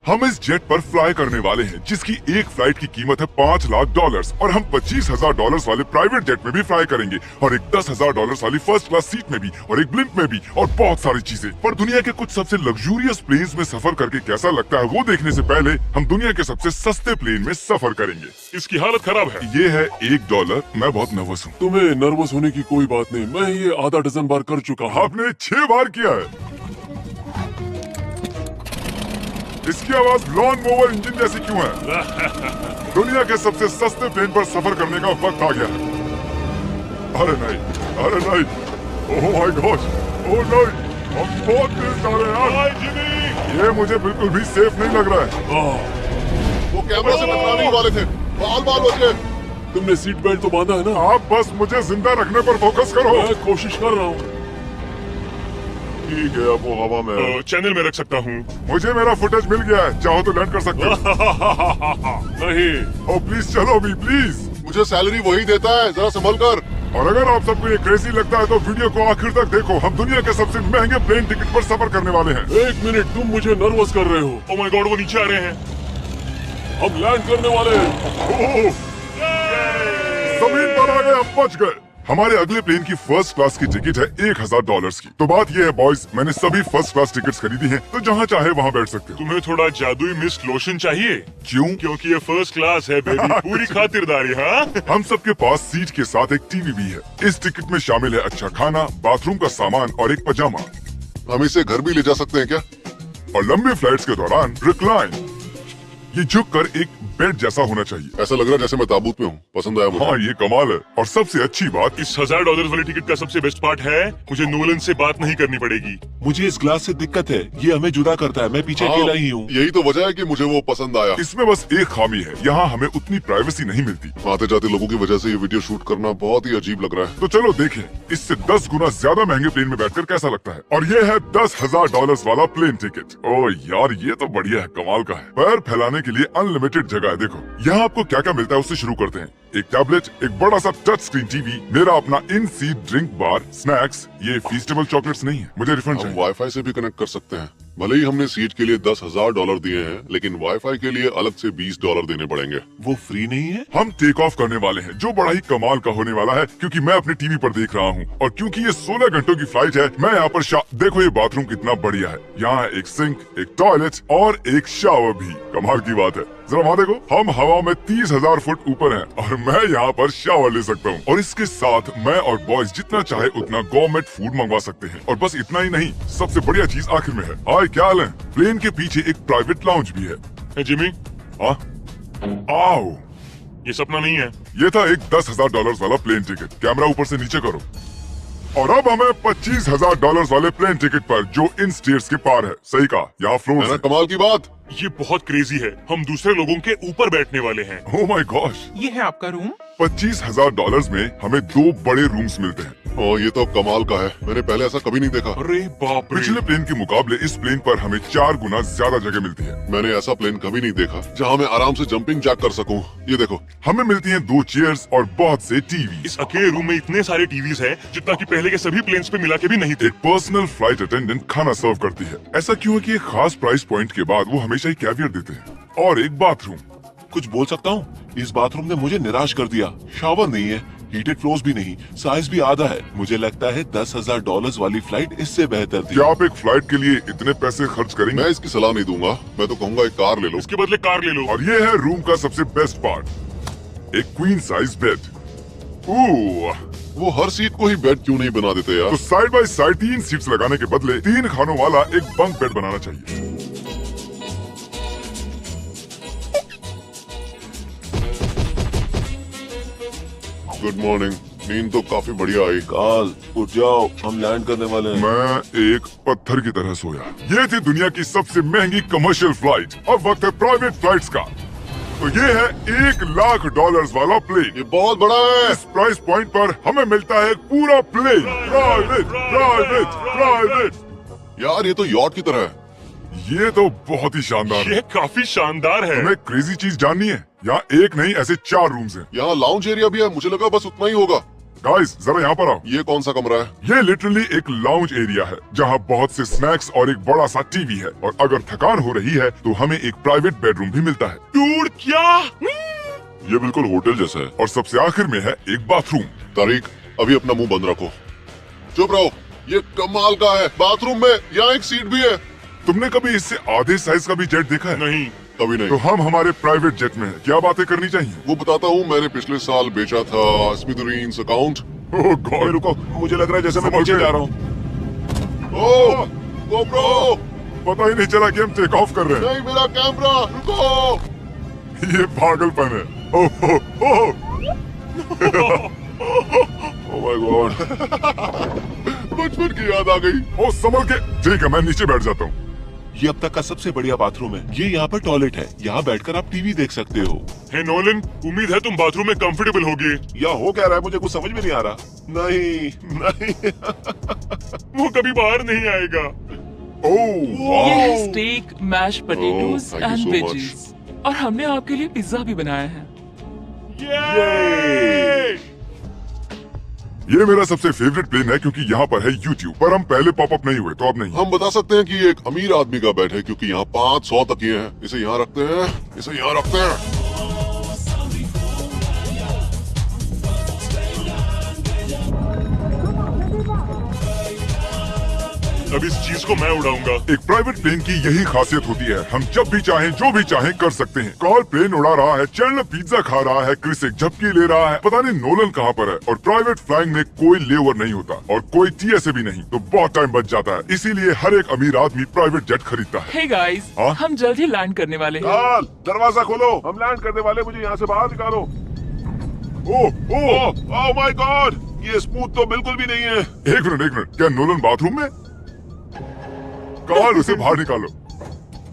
हम इस जेट पर फ्लाई करने वाले हैं जिसकी एक फ्लाइट की कीमत है $5 लाख और हम $25,000 वाले प्राइवेट जेट में भी फ्लाई करेंगे और एक $10,000 वाली फर्स्ट क्लास सीट में भी और एक ब्लिम्प में भी और बहुत सारी चीजें। पर दुनिया के कुछ सबसे लग्जूरियस प्लेन्स में सफर करके कैसा लगता है वो देखने से पहले हम दुनिया के सबसे सस्ते प्लेन में सफर करेंगे। इसकी हालत खराब है। ये है $1। मैं बहुत नर्वस हूँ। तुम्हें नर्वस होने की कोई बात नहीं, मैं ये आधा डजन बार कर चुका हूँ। आपने 6 बार किया है। इसकी आवाज लॉन मोवर इंजन जैसी क्यों है? दुनिया के सबसे सस्ते प्लेन पर सफर करने का वक्त आ गया है। अरे नहीं, ओह माय गॉड, ओह नहीं, हम बहुत तेज जा रहे हैं यार। ये मुझे बिल्कुल भी सेफ नहीं लग रहा है। वो कैमरे से टकराने वाले थे, बाल बच गए। तुमने सीट बेल्ट तो बांधा है ना? आप बस मुझे जिंदा रखने पर फोकस करो। मैं कोशिश कर रहा हूँ। ठीक है, अब वो हवा में चैनल में रख सकता हूँ। मुझे मेरा फुटेज मिल गया है, चाहो तो लैंड कर सकते हो। नहीं। ओ प्लीज चलो भी प्लीज। मुझे सैलरी वही देता है, जरा संभल कर। और अगर आप सबको ये क्रेजी लगता है तो वीडियो को आखिर तक देखो। हम दुनिया के सबसे महंगे प्लेन टिकट पर सफर करने वाले हैं। एक मिनट, तुम मुझे नर्वस कर रहे हो। ओह माय गॉड, वो नीचे आ रहे हैं। हम लैंड करने वाले हैं। जमीन पर आ गए, हम बच गए। हमारे अगले प्लेन की फर्स्ट क्लास की टिकट है $1,000 की। तो बात ये है बॉयज, मैंने सभी फर्स्ट क्लास टिकट्स खरीदी हैं, तो जहाँ चाहे वहाँ बैठ सकते हो। तुम्हें थोड़ा जादुई मिस्ट लोशन चाहिए? क्यों? क्योंकि ये फर्स्ट क्लास है बेबी। पूरी खातिरदारी। हाँ, हम सबके पास सीट के साथ एक टीवी भी है। इस टिकट में शामिल है अच्छा खाना, बाथरूम का सामान और एक पजामा। हम इसे घर भी ले जा सकते हैं क्या? और लंबी फ्लाइट्स के दौरान रिक्लाइन, ये झुक कर एक बेड जैसा होना चाहिए। ऐसा लग रहा है जैसे मैं ताबूत में हूँ। पसंद आया मुझे। हाँ, ये कमाल है। और सबसे अच्छी बात, इस $1,000 वाली टिकट का सबसे बेस्ट पार्ट है, मुझे नोलन से बात नहीं करनी पड़ेगी। मुझे इस ग्लास से दिक्कत है, ये हमें जुदा करता है। मैं पीछे हाँ, अकेला ही हूँ। यही तो वजह है कि मुझे वो पसंद आया। इसमें बस एक खामी है, यहाँ हमें उतनी प्राइवेसी नहीं मिलती। आते जाते लोगों की वजह से ये वीडियो शूट करना बहुत ही अजीब लग रहा है। तो चलो देखें, इससे 10 गुना ज्यादा महंगे प्लेन में बैठकर कैसा लगता है। और ये है $10,000 वाला प्लेन टिकट। ओह यार, ये तो बढ़िया है, कमाल का है। पैर फैलाने के लिए अनलिमिटेड जगह है। देखो यहाँ आपको क्या क्या मिलता है, उससे शुरू करते हैं। एक टैबलेट, एक बड़ा सा टच स्क्रीन टीवी, मेरा अपना इन सीट ड्रिंक बार, स्नैक्स। ये फीस्टेबल चॉकलेट्स नहीं है, मुझे रिफंड हम चाहिए। वाईफाई से भी कनेक्ट कर सकते हैं। भले ही हमने सीट के लिए $10,000 दिए हैं, लेकिन वाईफाई के लिए अलग से $20 देने पड़ेंगे। वो फ्री नहीं है? हम टेक ऑफ करने वाले हैं, जो बड़ा ही कमाल का होने वाला है, क्योंकि मैं अपने टीवी पर देख रहा हूँ। और क्योंकि ये 16 घंटों की फ्लाइट है, मैं यहाँ पर देखो ये बाथरूम कितना बढ़िया है। यहाँ एक सिंक, एक टॉयलेट और एक शावर भी। कमाल की बात है। जरा वहाँ देखो, हम हवा में 30,000 फुट ऊपर हैं और मैं यहाँ पर शावर ले सकता हूँ। और इसके साथ मैं और बॉयज जितना चाहे उतना गवर्नमेंट फूड मंगवा सकते हैं। और बस इतना ही नहीं, सबसे बढ़िया चीज आखिर में है। हाय, क्या हाल है? प्लेन के पीछे एक प्राइवेट लाउंज भी है। hey, जिमी, हाँ, आओ। ये सपना नहीं है। ये था एक $10,000 वाला प्लेन टिकट। कैमरा ऊपर से नीचे करो। और अब हमें $25,000 वाले प्लेन टिकट पर, जो इन स्टेयर्स के पार है। सही कहा, यहाँ फ्लोर है ना है। कमाल की बात? ये बहुत क्रेजी है। हम दूसरे लोगों के ऊपर बैठने वाले हैं। ओह माय गॉश, ये है आपका रूम। $25,000 में हमें 2 बड़े रूम्स मिलते हैं। ओ, ये तो कमाल का है। मैंने पहले ऐसा कभी नहीं देखा। अरे बाप रे। पिछले प्लेन के मुकाबले इस प्लेन पर हमें 4 गुना ज्यादा जगह मिलती है। मैंने ऐसा प्लेन कभी नहीं देखा जहाँ मैं आराम से जंपिंग जैक कर सकूं। ये देखो, हमें मिलती हैं 2 चेयर्स और बहुत से टीवी। इस अकेले रूम में इतने सारे टीवीज हैं, जितना कि पहले के सभी प्लेन्स पे मिला के भी नहीं थे। एक पर्सनल फ्लाइट अटेंडेंट खाना सर्व करती है। ऐसा क्यों है कि एक खास प्राइस पॉइंट के बाद वो हमेशा ही कैवियर देते हैं। और एक बाथरूम। कुछ बोल सकता हूँ? इस बाथरूम ने मुझे निराश कर दिया। शावर नहीं है, हीटेड फ्लोर्स भी नहीं, साइज भी आधा है। मुझे लगता है $10,000 वाली फ्लाइट इससे बेहतर थी। क्या आप एक फ्लाइट के लिए इतने पैसे खर्च करेंगे? मैं इसकी सलाह नहीं दूंगा। मैं तो कहूँगा एक कार ले लो। इसके बदले कार ले लो। और ये है रूम का सबसे बेस्ट पार्ट, एक क्वीन साइज बेड। वो हर सीट को ही बेड क्यों नहीं बना देते यार? तो साइड बाय साइड 3 सीट्स लगाने के बदले 3 खानों वाला एक बंक बेड बनाना चाहिए। Good morning. नींद तो काफी बढ़िया आई। काल, उठ जाओ, हम लैंड करने वाले हैं। मैं एक पत्थर की तरह सोया। ये थी दुनिया की सबसे महंगी कमर्शियल फ्लाइट। अब वक्त है प्राइवेट फ्लाइट्स का। तो ये है $1,00,000 वाला प्लेन। ये बहुत बड़ा है। इस प्राइस पॉइंट पर हमें मिलता है एक पूरा प्लेन। Private, private, private. यार, ये तो यॉट की तरह है। ये तो बहुत ही शानदार है। ये काफी शानदार है। तुम्हें क्रेजी चीज जाननी है? यहाँ एक नहीं, ऐसे 4 रूम्स हैं। यहाँ लाउंज एरिया भी है। मुझे लगा बस उतना ही होगा। गाइस जरा यहाँ पर आओ। ये कौन सा कमरा है? ये लिटरली एक लाउंज एरिया है जहाँ बहुत से स्नैक्स और एक बड़ा सा टीवी है, और अगर थकान हो रही है तो हमें एक प्राइवेट बेडरूम भी मिलता है। डूड क्या? ये बिल्कुल होटल जैसा है। और सबसे आखिर में है एक बाथरूम। तारिक, अभी अपना मुंह बंद रखो। चुप रहो। ये कमाल का है। बाथरूम में यहाँ एक सीट भी है। तुमने कभी इससे आधे साइज का भी जेट देखा है? नहीं। कभी तो नहीं। हम हमारे प्राइवेट जेट में हैं। क्या बातें करनी चाहिए? वो बताता हूँ, मैंने पिछले साल बेचा था स्मिथरीन्स अकाउंट। ओह गॉड, रुको, मुझे लग रहा है जैसे मैं समझ पीछे गए। जा रहा हूँ। ओह गोप्रो, पता ही नहीं चला कि हम टेक ऑफ कर रहे हैं। नहीं मेरा कैमरा, रुको। ये पागलपन है। ओह ओह ओह, ओह माय गॉड। बचपन की याद आ गई। ओह संभल के। ठीक है, मैं नीचे बैठ जाता हूँ। ये अब तक का सबसे बढ़िया बाथरूम है। ये यहाँ पर टॉयलेट है। यहाँ बैठकर आप टीवी देख सकते हो। हे नोलन, उम्मीद है तुम बाथरूम में कंफर्टेबल होगे। या हो क्या रहा है मुझे कुछ समझ में नहीं आ रहा। नहीं नहीं। वो कभी बाहर नहीं आएगा। ओह ये है steak, mash potatoes thank you and so veggies, और हमने आपके लिए पिज्जा भी बनाया है। ये ये मेरा सबसे फेवरेट प्लेन है क्योंकि यहाँ पर है YouTube, पर हम पहले पॉपअप नहीं हुए तो अब नहीं। हम बता सकते हैं कि ये एक अमीर आदमी का बेड है, क्योंकि यहाँ 500 तकिए हैं। इसे यहाँ रखते हैं, इसे यहाँ रखते हैं। अब इस चीज को मैं उड़ाऊंगा। एक प्राइवेट प्लेन की यही खासियत होती है, हम जब भी चाहें जो भी चाहें कर सकते हैं। कार्ल प्लेन उड़ा रहा है, चैंडलर पिज्जा खा रहा है, क्रिस एक झपकी ले रहा है, पता नहीं नोलन कहाँ पर है। और प्राइवेट फ्लाइंग में कोई लेओवर नहीं होता और कोई TSA भी नहीं, तो बहुत टाइम बच जाता है। इसीलिए हर एक अमीर आदमी प्राइवेट जेट खरीदता है। हे गाइस, हाँ? हम जल्द ही लैंड करने वाले हैं। कार्ल, दरवाजा खोलो, हम लैंड करने वाले। मुझे यहाँ से बाहर निकालो। ओह ओह, ओह माय गॉड, ये स्मूथ तो बिल्कुल भी नहीं है। एक मिनट, क्या नोलन बाथरूम में? कार्ल उसे बाहर निकालो।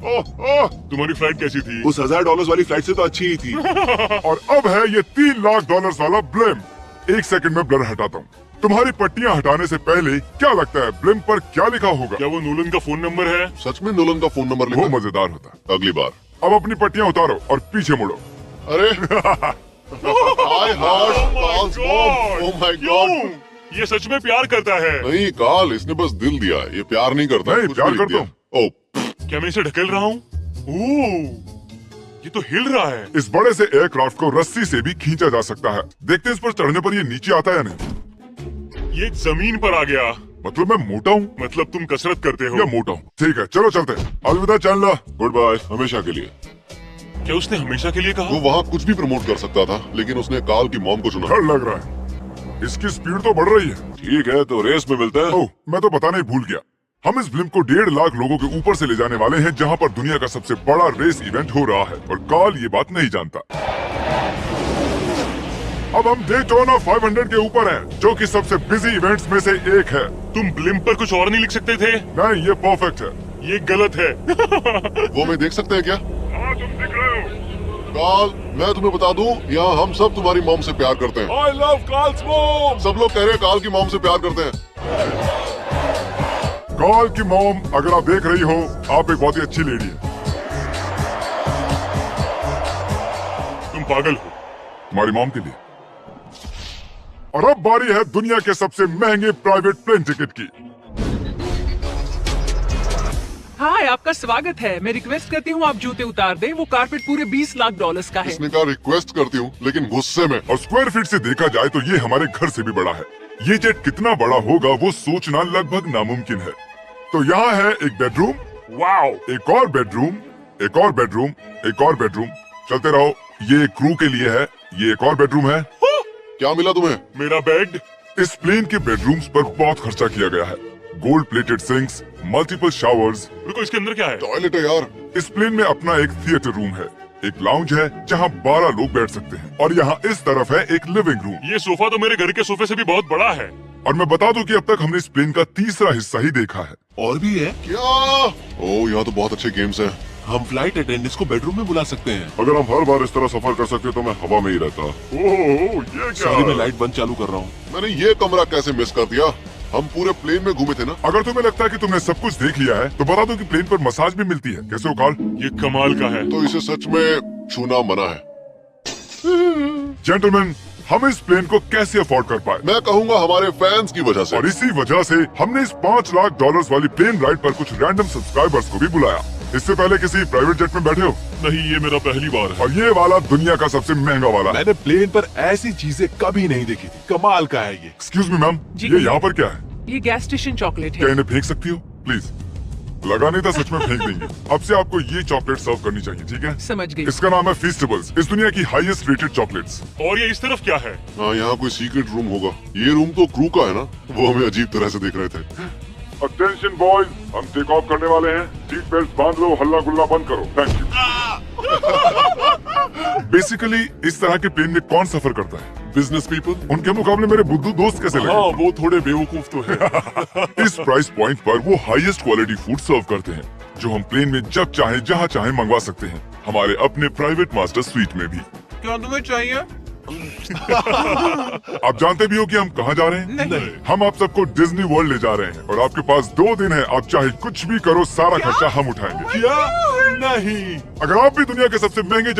ओह ओह, तुम्हारी फ्लाइट कैसी थी? उस $1000 वाली फ्लाइट से तो अच्छी ही थी। और अब है ये $3 लाख वाला ब्लेम। एक सेकंड में ब्लर हटाता हूँ। तुम्हारी पट्टियाँ हटाने से पहले क्या लगता है ब्लेम पर क्या लिखा होगा? क्या वो नोलन का फोन नंबर है? सच में नोलन का फोन नंबर लिखा वो है? मजेदार होता है। अगली बार। अब अपनी पट्टियाँ उतारो और पीछे मुड़ो। अरे hi heart Carl's mom. Oh my god. क्यों? ये सच में प्यार करता है। नहीं कार्ल, इसने बस दिल दिया है। ये प्यार नहीं करता। नहीं, कुछ प्यार भी लिख करता दिया। हूँ। ओह, क्या मैं इसे ढकेल रहा हूँ? ओह, ये तो हिल रहा है। इस बड़े से एयरक्राफ्ट को रस्सी से भी खींचा जा सकता है। देखते हैं इस पर चढ़ने पर ये नीचे आता है या नहीं। ये जमीन पर आ गया। मतलब मैं मोटा हूँ मतलब तुम कसरत करते या हो? मोटा हूँ? ठीक है, चलो चलते हैं। अलविदा चैंडलर। गुड बाय, हमेशा के लिए। क्या उसने हमेशा के लिए कहा? वो वहाँ कुछ भी प्रमोट कर सकता था, लेकिन उसने कार्ल की मॉम को चुना। डर लग रहा है। इसकी स्पीड तो बढ़ रही है। ठीक है, तो रेस में मिलता है। ओह, मैं तो बताना ही भूल गया। हम इस फिल्म को 1.5 लाख लोगों के ऊपर से ले जाने वाले हैं, जहां पर दुनिया का सबसे बड़ा रेस इवेंट हो रहा है, और कार्ल ये बात नहीं जानता। अब हम डेटोना 500 के ऊपर हैं, जो कि सबसे बिजी इवेंट्स में से एक है। तुम ब्लिम्प पर कुछ और नहीं लिख सकते थे? नहीं, ये परफेक्ट है। ये गलत है। वो मैं देख सकते हैं क्या? हाँ, तुम दिख रहे हो। कार्ल, मैं तुम्हें बता दूं, यहाँ हम सब तुम्हारी मॉम से प्यार करते हैं। I love Carl's mom। सब लोग कह रहे हैं कार्ल की मॉम से प्यार करते हैं। कार्ल की मॉम, अगर आप देख रही हो, आप एक बहुत ही अच्छी लेडी है। तुम पागल हो। तुम्हारी मॉम के लिए। और अब बारी है दुनिया के सबसे महंगे प्राइवेट प्लेन टिकट की। हाय, आपका स्वागत है। मैं रिक्वेस्ट करती हूँ आप जूते उतार दें। वो कारपेट पूरे $20 लाख का है। इसने कहा रिक्वेस्ट करती हूँ, लेकिन गुस्से में। और स्क्वायर फीट से देखा जाए तो ये हमारे घर से भी बड़ा है। ये जेट कितना बड़ा होगा वो सोचना लगभग नामुमकिन है। तो यहाँ है एक बेडरूम, वाओ, एक और बेडरूम, एक और बेडरूम, एक और बेडरूम। चलते रहो। ये क्रू के लिए है, ये एक और बेडरूम है। क्या मिला तुम्हें? मेरा बेड। इस प्लेन के बेडरूम्स पर बहुत खर्चा किया गया है। Gold plated sinks, multiple showers. रुको, इसके अंदर क्या है? टॉयलेट है यार। इस प्लेन में अपना एक थिएटर रूम है, एक लाउंज है जहाँ 12 लोग बैठ सकते हैं, और यहाँ इस तरफ है एक लिविंग रूम। ये सोफा तो मेरे घर के सोफे से भी बहुत बड़ा है। और मैं बता दूं कि अब तक हमने इस प्लेन का तीसरा हिस्सा ही देखा है। और भी है। क्या? ओह, यहाँ तो बहुत अच्छे गेम्स हैं। हम फ्लाइट अटेंडेंट्स को बेडरूम में बुला सकते हैं। अगर हम हर बार इस तरह सफर कर सकते तो मैं हवा में ही रहता। ओह, ये क्या सॉरी, मैं है? लाइट बंद चालू कर रहा हूँ। मैंने ये कमरा कैसे मिस कर दिया? हम पूरे प्लेन में घूमे थे ना। अगर तुम्हें लगता है कि तुमने सब कुछ देख लिया है तो बता दो कि प्लेन पर मसाज भी मिलती है। कैसे हो कार्ल? ये कमाल का है। तो इसे सच में छूना मना है। जेंटलमैन, हम इस प्लेन को कैसे अफोर्ड कर पाए। मैं कहूँगा हमारे फैंस की वजह से। और इसी वजह से हमने इस $5 लाख वाली प्लेन राइड पर कुछ रैंडम सब्सक्राइबर्स को भी बुलाया। इससे पहले किसी प्राइवेट जेट में बैठे हो? नहीं, ये मेरा पहली बार है। और ये वाला दुनिया का सबसे महंगा वाला है। मैंने प्लेन पर ऐसी चीजें कभी नहीं देखी थी। कमाल का है ये। एक्सक्यूज मी मैम, जी। ये यहाँ पर क्या है? ये गैस स्टेशन चॉकलेट क्या है। इन्हें फेंक सकती हो प्लीज? लगा नहीं था सच में फेंक देंगे। अब से आपको ये चॉकलेट सर्व करनी चाहिए, ठीक है? समझ गई। इसका नाम है फीस्टेबल्स, इस दुनिया की हाईएस्ट रेटेड चॉकलेट्स। और ये इस तरफ क्या है? हाँ, यहाँ कोई सीक्रेट रूम होगा। ये रूम तो क्रू का है ना, वो हमें अजीब तरह से देख रहे थे। अटेंशन बॉयज, हम टेक ऑफ करने वाले हैं। सीट बेल्ट बांध लो, हल्ला गुल्ला बंद करो। Thank you. बेसिकली इस तरह के प्लेन में कौन सफर करता है? Business people. उनके मुकाबले मेरे बुद्धू दोस्त कैसे लगे? हाँ, वो थोड़े बेवकूफ तो है। इस प्राइस पॉइंट पर वो हाईएस्ट क्वालिटी फूड सर्व करते हैं, जो हम प्लेन में जब चाहे जहाँ चाहे मंगवा सकते हैं, हमारे अपने प्राइवेट मास्टर स्वीट में भी। क्या तुम्हें चाहिए? आप जानते भी हो कि हम कहाँ जा रहे हैं? नहीं। हम आप सबको डिज्नी वर्ल्ड ले जा रहे हैं और आपके पास 2 दिन है। आप चाहे कुछ भी करो, सारा खर्चा हम उठाएंगे। क्या? नहीं। अगर आप भी दुनिया के सबसे महंगे